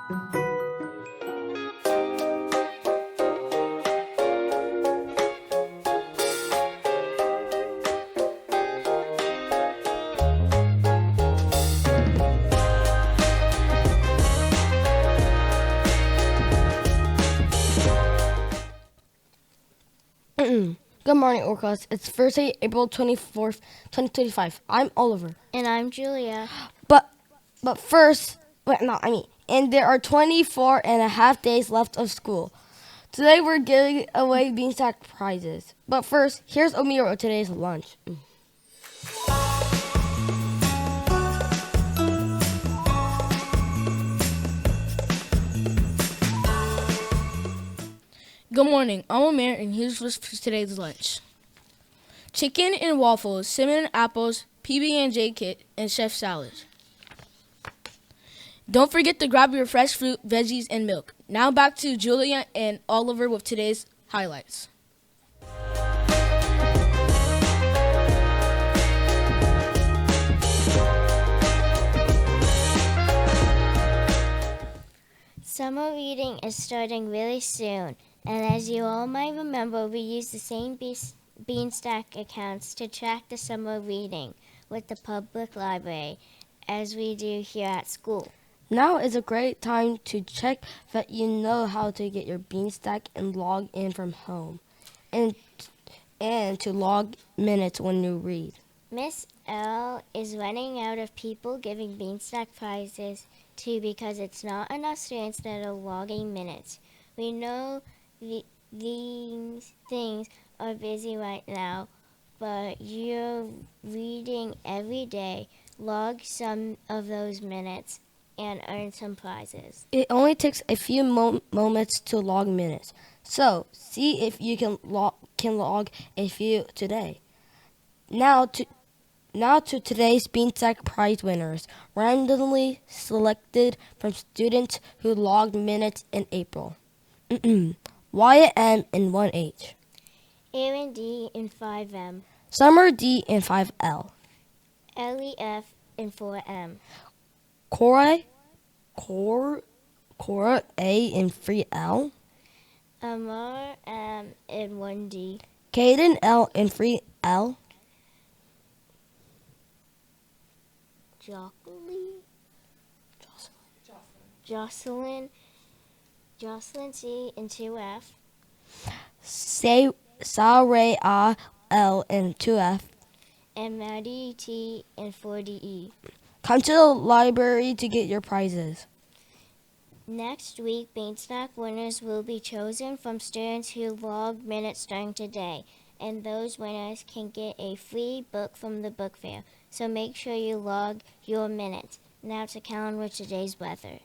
Good morning, Orcas. It's Thursday, April 24th, 2025. I'm Oliver. And I'm Julia. But first, and there are 24 and a half days left of school. Today we're giving away Beanstack prizes. But first, here's Omiro with today's lunch. Good morning, I'm Amir, and here's what's for today's lunch. Chicken and waffles, cinnamon apples, PB&J kit, and chef salad. Don't forget to grab your fresh fruit, veggies, and milk. Now back to Julia and Oliver with today's highlights. Summer reading is starting really soon, and as you all might remember, we use the same Beanstack accounts to track the summer reading with the public library as we do here at school. Now is a great time to check that you know how to get your Beanstack and log in from home, and to log minutes when you read. Miss L is running out of people giving Beanstack prizes too because it's not enough students that are logging minutes. We know these things are busy right now, but you're reading every day. Log some of those minutes and earn some prizes. It only takes a few moments to log minutes, so see if you can log a few today. Now to today's Beanstack prize winners, randomly selected from students who logged minutes in April. Wyatt M in 1H. Aaron D in 5M. Summer D in 5L. Ellie F in 4M. Cora A in 3L. Amar M in 1D. Caden L in 3L. Jocelyn C in 2F. Saray A L in 2F. And Maddie T in 4DE. Come to the library to get your prizes. Next week, Beanstack winners will be chosen from students who log minutes during today, and those winners can get a free book from the book fair. So make sure you log your minutes. Now to Callan with today's weather.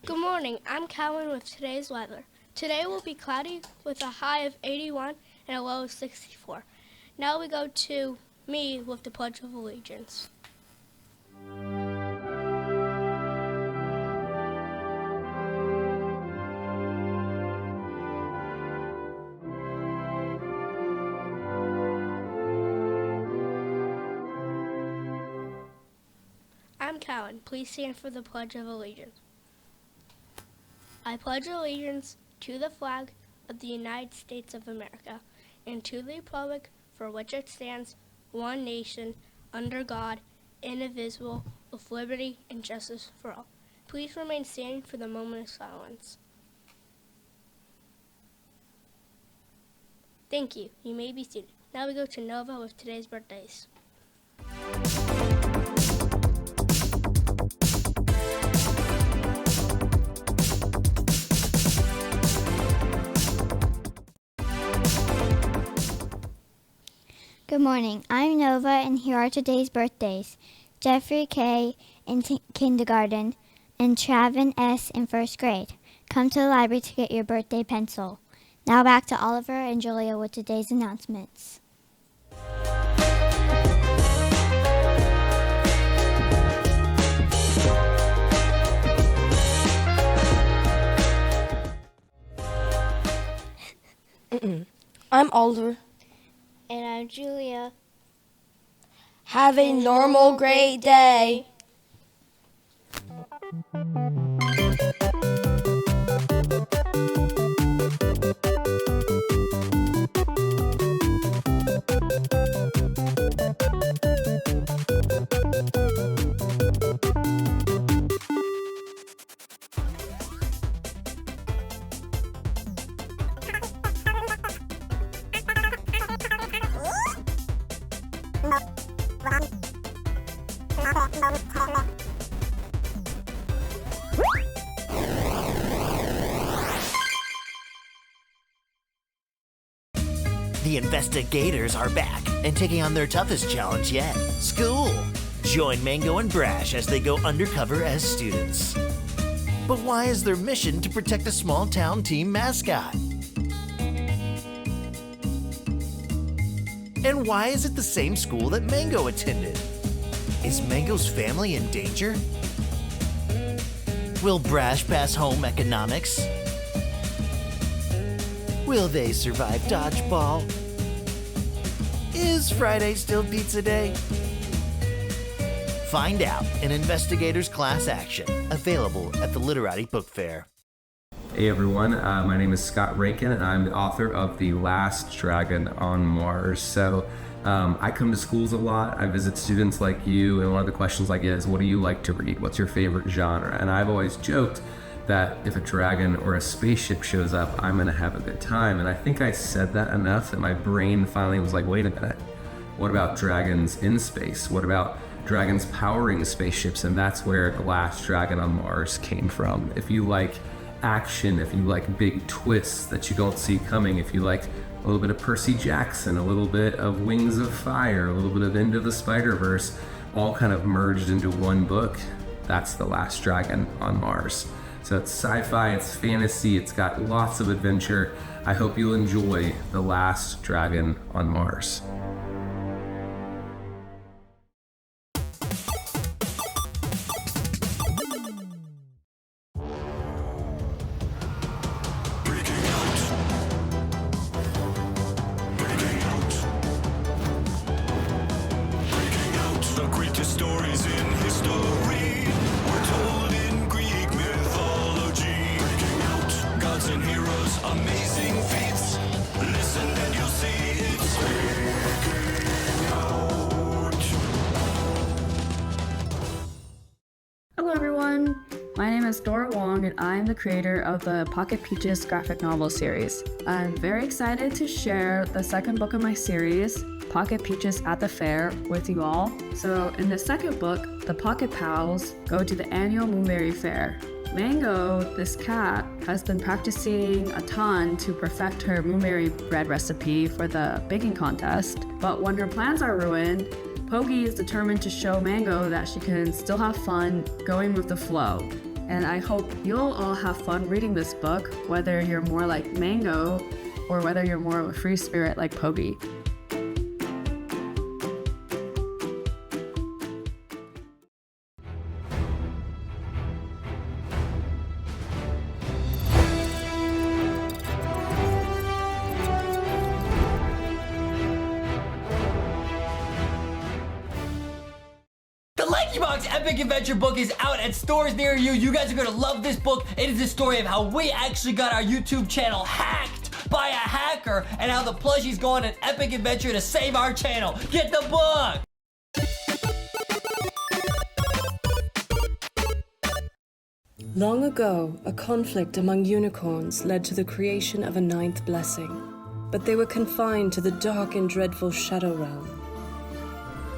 Good morning, I'm Calvin with today's weather. Today will be cloudy with a high of 81 and a low of 64. Now we go to me with the Pledge of Allegiance. I'm Calvin. Please stand for the Pledge of Allegiance. I pledge allegiance to the flag of the United States of America and to the republic for which it stands, one nation, under God, indivisible, with liberty and justice for all. Please remain standing for the moment of silence. Thank you. You may be seated. Now we go to Nova with today's birthdays. Good morning. I'm Nova, and here are today's birthdays. Jeffrey K. in kindergarten and Travin S. in first grade. Come to the library to get your birthday pencil. Now back to Oliver and Julia with today's announcements. I'm Oliver. And I'm Julia. Have a normal, great day. The investigators are back and taking on their toughest challenge yet, school. Join Mango and Brash as they go undercover as students. But why is their mission to protect a small town team mascot? And why is it the same school that Mango attended? Is Mango's family in danger? Will Brash pass home economics? Will they survive dodgeball? Is Friday still pizza day? Find out in Investigators Class Action, available at the Literati Book Fair. Hey everyone, my name is Scott Rankin and I'm the author of The Last Dragon on Mars. So I come to schools a lot, I visit students like you, and one of the questions I get is, what do you like to read? What's your favorite genre? And I've always joked that if a dragon or a spaceship shows up, I'm gonna have a good time. And I think I said that enough that my brain finally was like, wait a minute, what about dragons in space? What about dragons powering spaceships? And that's where The Last Dragon on Mars came from. If you like action, if you like big twists that you don't see coming, if you like a little bit of Percy Jackson, a little bit of Wings of Fire, a little bit of Into the Spider-Verse, all kind of merged into one book, that's The Last Dragon on Mars. So it's sci-fi, it's fantasy, it's got lots of adventure. I hope you'll enjoy The Last Dragon on Mars. The greatest stories in history were told in Greek mythology. Breaking out, gods and heroes, amazing feats. Listen and you'll see it's breaking out. Hello everyone, my name is Dora Wong and I'm the creator of the Pocket Peaches graphic novel series. I'm very excited to share the second book of my series, Pocket Peaches at the Fair, with you all. So in the second book, the Pocket Pals go to the annual Moonberry Fair. Mango, this cat, has been practicing a ton to perfect her moonberry bread recipe for the baking contest, but when her plans are ruined, Pogi is determined to show Mango that she can still have fun going with the flow. And I hope you'll all have fun reading this book, whether you're more like Mango or whether you're more of a free spirit like Pogi. The Lanky Box Epic Adventure book is out at stores near you. You guys are gonna love this book. It is the story of how we actually got our YouTube channel hacked by a hacker and how the plushies go on an epic adventure to save our channel. Get the book! Long ago, a conflict among unicorns led to the creation of a ninth blessing, but they were confined to the dark and dreadful Shadow Realm.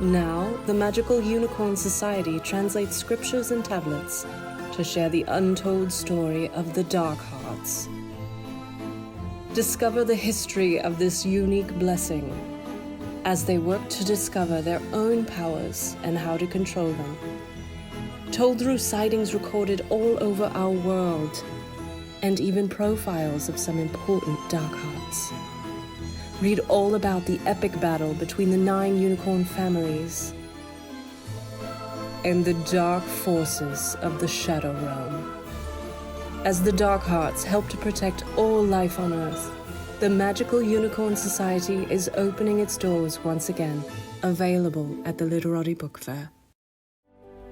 Now, the Magical Unicorn Society translates scriptures and tablets to share the untold story of the Dark Hearts. Discover the history of this unique blessing as they work to discover their own powers and how to control them. Told through sightings recorded all over our world, and even profiles of some important Dark Hearts. Read all about the epic battle between the 9 unicorn families and the dark forces of the Shadow Realm. As the Dark Hearts help to protect all life on Earth, The Magical Unicorn Society is opening its doors once again, available at the Literati Book Fair.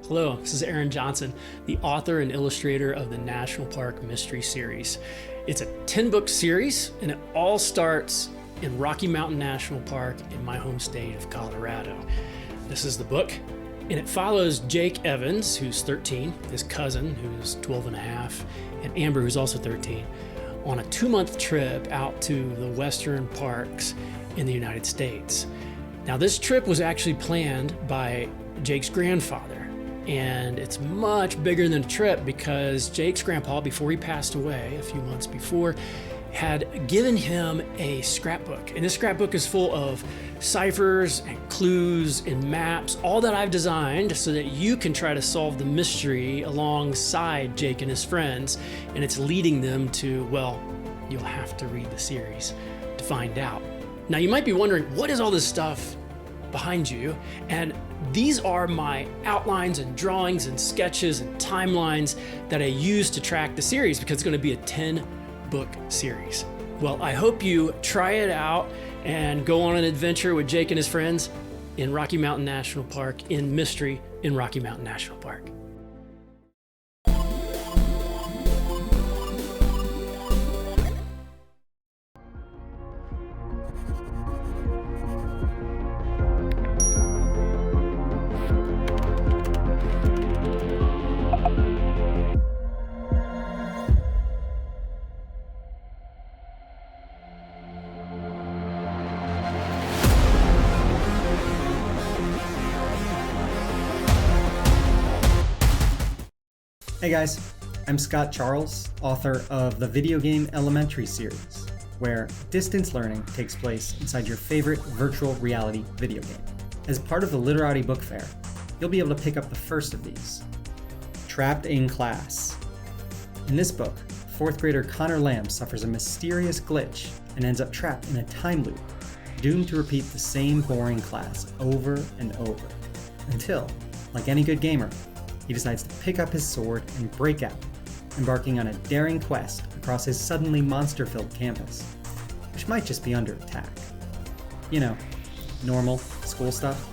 Hello, this is Aaron Johnson, the author and illustrator of the National Park Mystery Series. It's a 10-book series, and it all starts in Rocky Mountain National Park in my home state of Colorado. This is the book, and it follows Jake Evans, who's 13, his cousin, who's 12 and a half, and Amber, who's also 13, on a 2-month trip out to the western parks in the United States. Now, this trip was actually planned by Jake's grandfather, and it's much bigger than a trip because Jake's grandpa, before he passed away a few months before, had given him a scrapbook. And this scrapbook is full of ciphers and clues and maps, all that I've designed so that you can try to solve the mystery alongside Jake and his friends. And it's leading them to, well, you'll have to read the series to find out. Now, you might be wondering, what is all this stuff behind you? And these are my outlines and drawings and sketches and timelines that I use to track the series because it's going to be a 10-book series. Well, I hope you try it out and go on an adventure with Jake and his friends in Rocky Mountain National Park, in Mystery in Rocky Mountain National Park. Hey guys, I'm Scott Charles, author of the Video Game Elementary series, where distance learning takes place inside your favorite virtual reality video game. As part of the Literati Book Fair, you'll be able to pick up the first of these, Trapped in Class. In this book, 4th grader Connor Lamb suffers a mysterious glitch and ends up trapped in a time loop, doomed to repeat the same boring class over and over, until, like any good gamer, he decides to pick up his sword and break out, embarking on a daring quest across his suddenly monster-filled campus, which might just be under attack. You know, normal school stuff.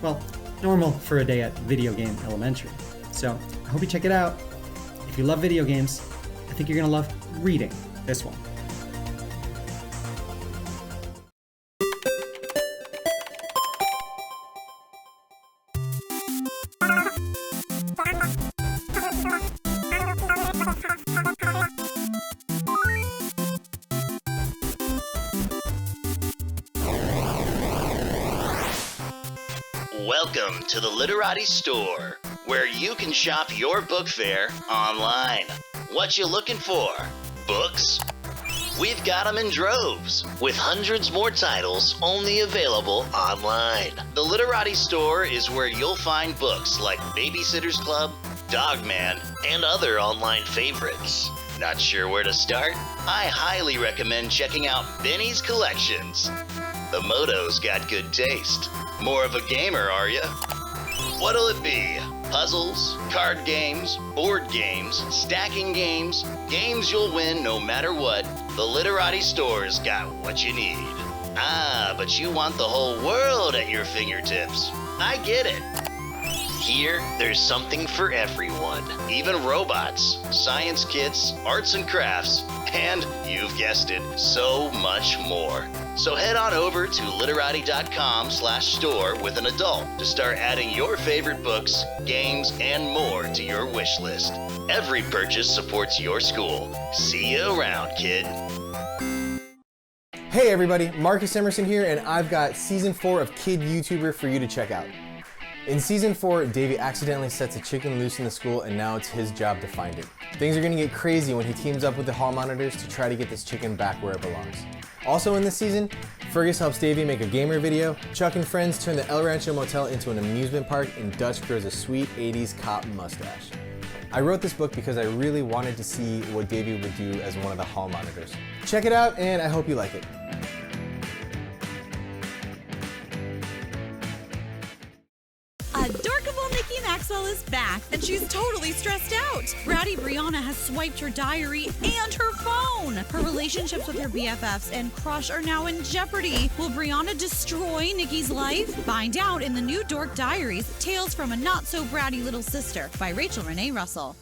Well, normal for a day at Video Game Elementary. So, I hope you check it out. If you love video games, I think you're gonna love reading this one. Welcome to the Literati Store, where you can shop your book fair online. What you looking for? Books? We've got them in droves, with hundreds more titles only available online. The Literati Store is where you'll find books like Babysitter's Club, Dogman, and other online favorites. Not sure where to start? I highly recommend checking out Benny's Collections. The motto's got good taste. More of a gamer, are ya? What'll it be? Puzzles, card games, board games, stacking games, games you'll win no matter what. The Literati Store's got what you need. Ah, but you want the whole world at your fingertips. I get it. Here, there's something for everyone. Even robots, science kits, arts and crafts, and, you've guessed it, so much more. So head on over to literati.com/store with an adult to start adding your favorite books, games, and more to your wish list. Every purchase supports your school. See you around, kid. Hey everybody, Marcus Emerson here, and I've got Season 4 of Kid YouTuber for you to check out. In Season 4, Davey accidentally sets a chicken loose in the school, and now it's his job to find it. Things are gonna get crazy when he teams up with the hall monitors to try to get this chicken back where it belongs. Also in this season, Fergus helps Davey make a gamer video, Chuck and friends turn the El Rancho Motel into an amusement park, and Dutch grows a sweet 80s cop mustache. I wrote this book because I really wanted to see what Davey would do as one of the hall monitors. Check it out, and I hope you like it. Adorkable Nikki Maxwell is back. The and she's totally stressed out. Bratty Brianna has swiped her diary and her phone. Her relationships with her BFFs and crush are now in jeopardy. Will Brianna destroy Nikki's life? Find out in the new Dork Diaries, Tales from a Not-So-Bratty Little Sister by Rachel Renee Russell.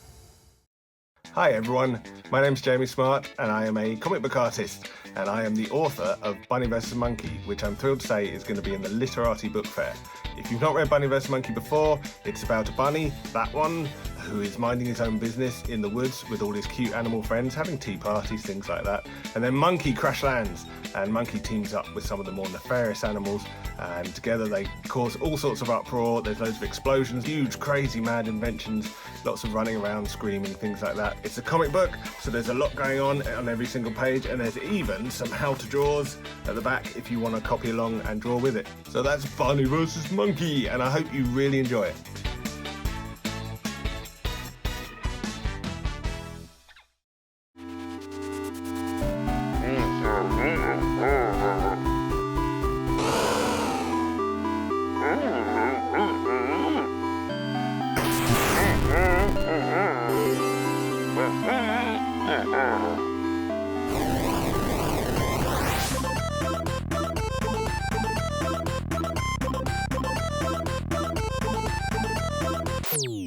Hi everyone, my name's Jamie Smart and I am a comic book artist and I am the author of Bunny vs. Monkey, which I'm thrilled to say is going to be in the Literati Book Fair. If you've not read Bunny vs. Monkey before, it's about a bunny, that one, who is minding his own business in the woods with all his cute animal friends, having tea parties, things like that. And then Monkey crash lands, and Monkey teams up with some of the more nefarious animals, and together they cause all sorts of uproar. There's loads of explosions, huge, crazy, mad inventions, lots of running around, screaming, things like that. It's a comic book, so there's a lot going on every single page, and there's even some how-to-draws at the back if you want to copy along and draw with it. So that's Bunny vs. Monkey, and I hope you really enjoy it. Uh-huh.